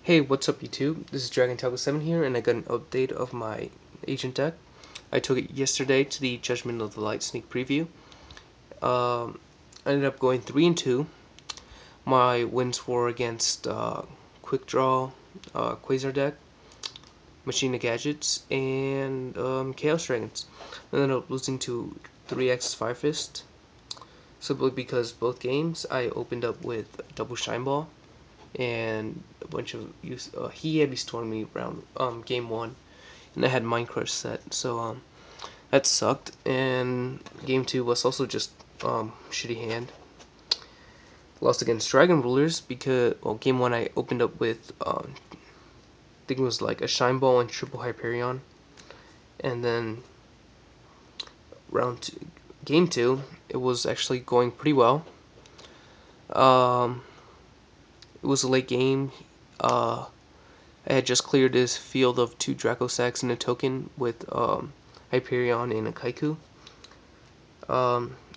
Hey, what's up YouTube? This is Dragon Taco 7 here, and I got an update of my agent deck. I took it yesterday to the Judgment of the Light sneak preview. I ended up going 3 and 2. My wins were against Quick Draw, Quasar deck, Machina Gadgets, and Chaos Dragons. I ended up losing to 3X Fire Fist, simply because both games I opened up with Double Shine Ball and a bunch of he heavy stormed me around game one, and I had Mind Crush set, so that sucked. And game two was also just shitty hand. Lost against Dragon Rulers because game one I opened up with I think it was like a Shine Ball and triple Hyperion, and then game two, it was actually going pretty well. It was a late game. I had just cleared his field of 2 Draco Sacks and a token with Hyperion and a Kaiku.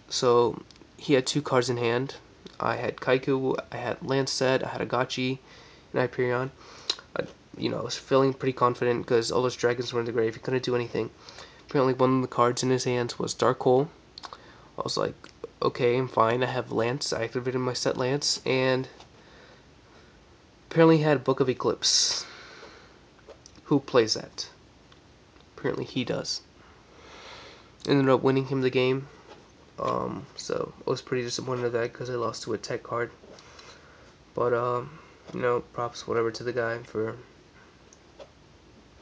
So he had 2 cards in hand. I had Kaiku, I had Lancet, I had Agachi, and Hyperion. I was feeling pretty confident because all those dragons were in the grave. He couldn't do anything. Apparently one of the cards in his hands was Dark Hole. I was like, okay, I'm fine. I have Lance. I activated my set Lance, and apparently he had Book of Eclipse. Who plays that? Apparently he does. Ended up winning him the game. So I was pretty disappointed at that because I lost to a tech card. But props whatever to the guy for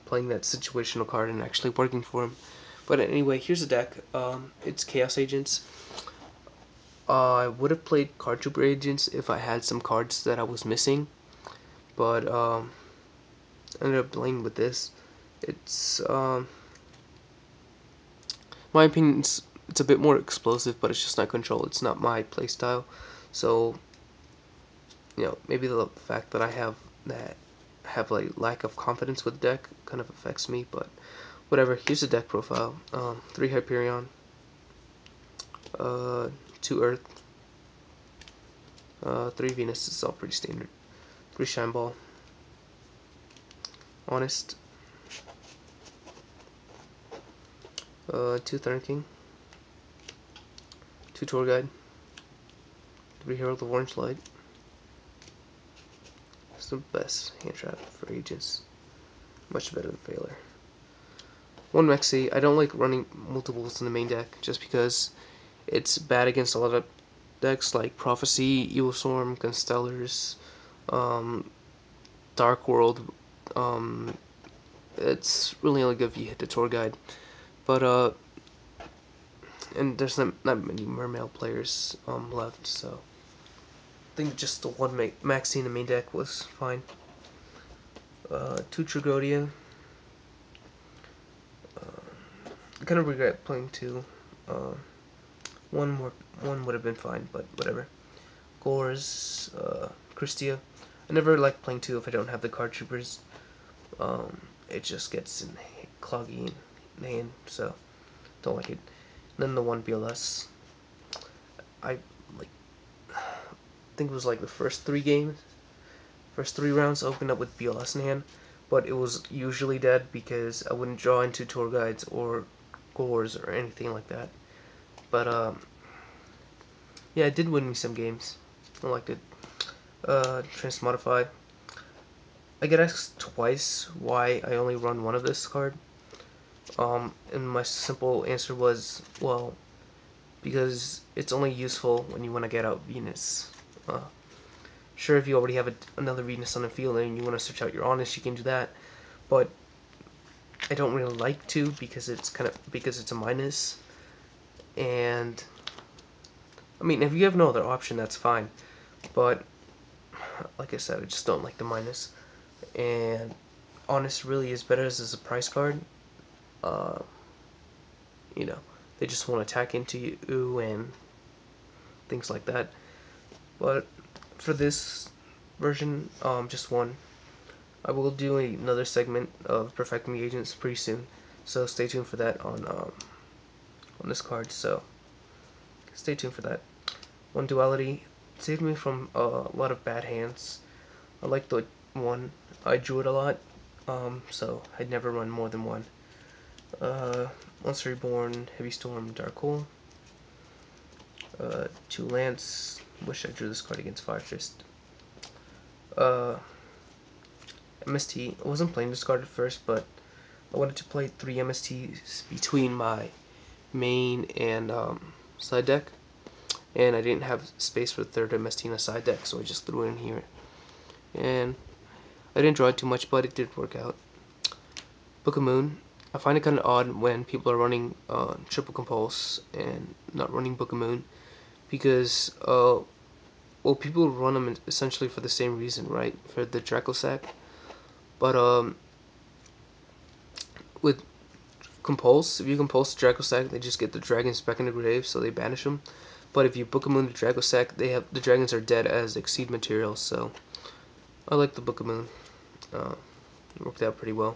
playing that situational card and actually working for him. But anyway, here's the deck. It's Chaos Agents. I would have played Card Trooper Agents if I had some cards that I was missing, but I ended up playing with this. It's my opinion, it's a bit more explosive, but it's just not control. It's not my playstyle, so maybe the fact that I have like lack of confidence with the deck kind of affects me, but whatever. Here's the deck profile. 3 Hyperion, 2 Earth, 3 Venus. It's all pretty standard. 3 Shine Ball, Honest, 2 Thunder King, 2 Tour Guide, 3 Herald of Orange Light. It's the best hand trap for agents. Much better than Failure. 1 Mexi. I don't like running multiples in the main deck just because it's bad against a lot of decks like Prophecy, Evil Storm, Constellars, Dark World. It's really only good if you hit the Tour Guide. But and there's not many Mermail players left, so I think just the 1 Maxi in the main deck was fine. 2 Tragodia. I kind of regret playing 2. One would have been fine, but whatever. Gores, Christia. I never like playing 2 if I don't have the card troopers. It just gets cloggy in the hand, so don't like it. And then the 1 BLS. I like think it was like the first 3 rounds opened up with BLS in hand, but it was usually dead because I wouldn't draw into tour guides or Gores or anything like that. But yeah, it did win me some games. I liked it. Transmodified. I get asked twice why I only run 1 of this card. And my simple answer was, well, because it's only useful when you want to get out Venus. Sure, if you already have another Venus on the field and you want to search out your Honest, you can do that. But I don't really like to because it's a minus. And I mean, if you have no other option, that's fine. But like I said, I just don't like the minus. And Honest really is better as a price card. Uh, you know, they just want to attack into you and things like that. But for this version, just 1. I will do another segment of perfecting the agents pretty soon, so stay tuned for that on this card. So stay tuned for that. 1 Duality saved me from a lot of bad hands. I like the one. I drew it a lot, so I'd never run more than one. Monster Reborn, Heavy Storm, Dark Hole. 2 Lance. Wish I drew this card against Fire Fist. MST. I wasn't playing this card at first, but I wanted to play 3 MSTs between my main and side deck, and I didn't have space for the 3rd MST in a side deck, so I just threw it in here. And I didn't draw it too much, but it did work out. Book of Moon. I find it kind of odd when people are running Triple Compulse and not running Book of Moon, because well, people run them essentially for the same reason, right? For the Dracosac. But with Compulse, if you Compulse the Dracosac, they just get the dragons back in the grave, so they banish them. But if you Book of Moon the Dracosac, the dragons are dead as Exceed material, so I like the Book of Moon. It worked out pretty well.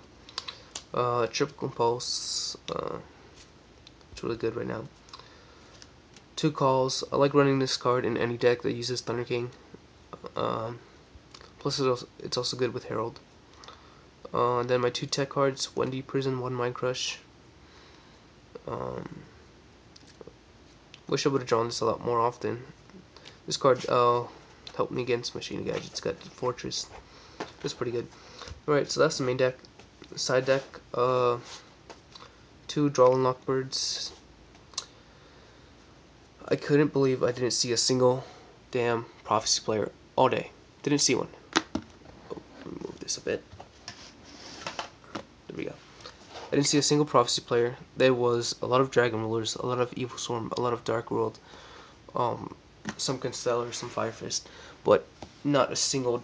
Triple Compulse, it's really good right now. 2 calls. I like running this card in any deck that uses Thunder King. Plus, it's also good with Herald. Then my 2 tech cards: Wendy Prison, 1 Mind Crush. Wish I would have drawn this a lot more often. This card helped me against Machine Gadget. It's got Fortress. It's pretty good. Alright, so that's the main deck. Side deck, 2 Draw and Lock Birds. I couldn't believe I didn't see a single damn Prophecy player all day. Didn't see one. Oh, let me move this a bit. There we go. I didn't see a single Prophecy player. There was a lot of Dragon Rulers, a lot of Evil Swarm, a lot of Dark World, some Constellar, some Fire Fist, but not a single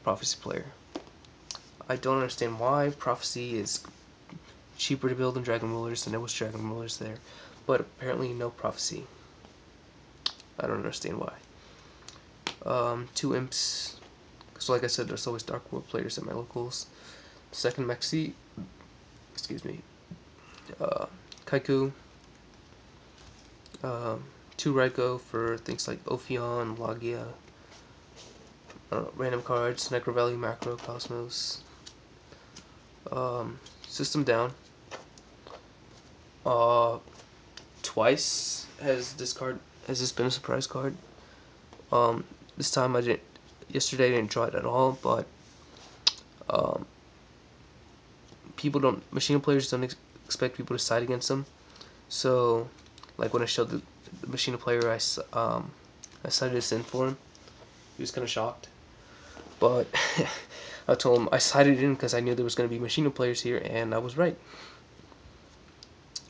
Prophecy player. I don't understand why. Prophecy is cheaper to build than Dragon Rulers, and there was Dragon Rulers there, but apparently no Prophecy. I don't understand why. 2 Imps, so like I said, there's always Dark World players at my locals. 2nd Mexi, excuse me, Kaiku, 2 Raikou for things like Ophion, Logia, random cards, Necro Valley, Macro, Cosmos. System down. Twice has this been a surprise card. This time I didn't. Yesterday I didn't draw it at all, but Machine players don't expect people to side against them. So, like when I showed the Machine player, I sided this in for him. He was kind of shocked, but I told him I sided in because I knew there was going to be Machine players here, and I was right.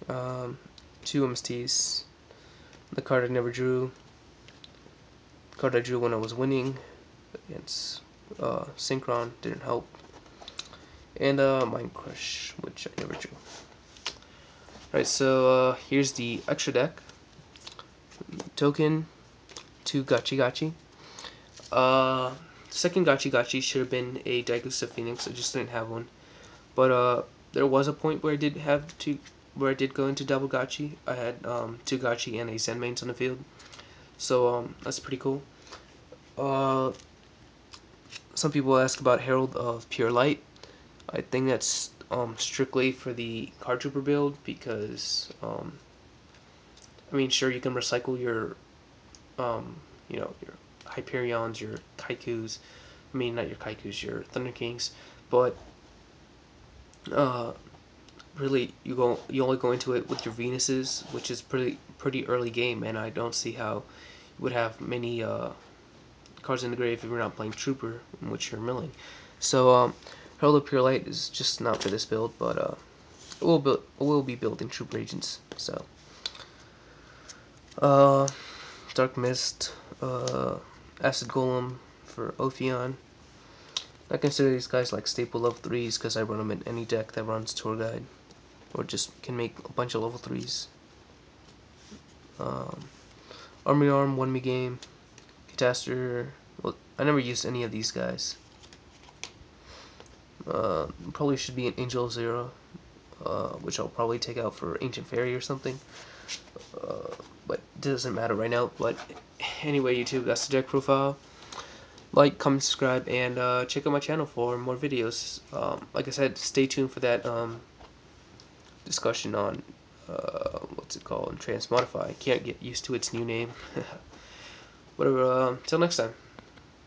2 MSTs. The card I never drew. The card I drew when I was winning against Synchron, didn't help. And Mind Crush, which I never drew. Alright, so here's the extra deck. Token, 2 Gachi Gachi. Second Gachi Gachi should have been a Daigusa Phoenix. I just didn't have one. But there was a point where I did go into double Gachi. I had 2 Gachi and a Zenmains on the field. So that's pretty cool. Some people ask about Herald of Pure Light. I think that's strictly for the Card Trooper build, because I mean, sure, you can recycle your your Hyperions, your Kaikus. I mean, not your Kaikus, your Thunder Kings, but really, you only go into it with your Venuses, which is pretty early game, and I don't see how you would have many cards in the grave if you're not playing Trooper, in which you're milling. So Herald of Pure Light is just not for this build, but we'll be building Trooper Agents. So Dark Mist, Acid Golem for Ophion. I consider these guys like staple level 3s because I run them in any deck that runs Tour Guide, or just can make a bunch of level 3s. Army Arm, 1 me game, Catastor. Well, I never used any of these guys. Probably should be an Angel Zero, which I'll probably take out for Ancient Fairy or something. But it doesn't matter right now. But anyway, YouTube, that's the deck profile. like, comment, subscribe, and check out my channel for more videos. Like I said, stay tuned for that discussion on what's it called, Transmodify. I can't get used to its new name. Whatever. Till next time.